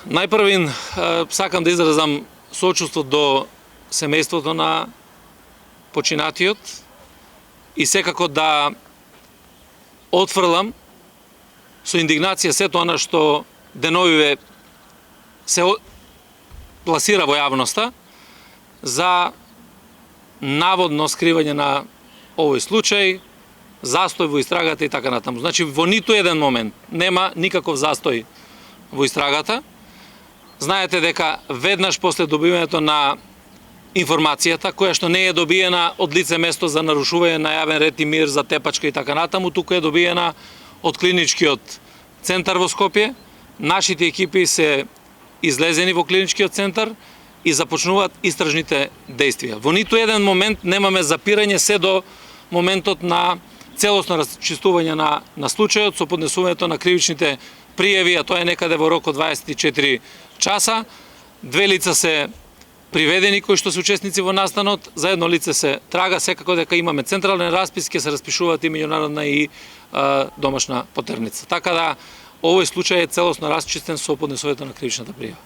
Најпрвин сакам да изразам сочувство до семејството на починатиот и секако да отфрлам со индигнација сето она што деновиве се пласира во јавноста за наводно скривање на овој случај, застој во истрагата и така натаму. Значи, во ниту еден момент нема никаков застој во истрагата. Знаете дека веднаш после добивањето на информацијата, која што не е добиена од лице место за нарушување на јавен ред и мир, за тепачка и така натаму, туку е добиена од клиничкиот центар во Скопје. Нашите екипи се излезени во клиничкиот центар и започнуваат истражните действија. Во ниту еден момент немаме запирање се до моментот на целосно расчистување на случајот со поднесувањето на кривичните пријави, а тоа е некаде во рок од 24 часа. 2 лица се приведени кои што се учесници во настанот, за едно лице се трага, секако дека имаме централен распис, ќе се распишуваат и меѓународна и домашна потерница. Така да овој случај е целосно расчистен со поднесувањето на кривичната пријава.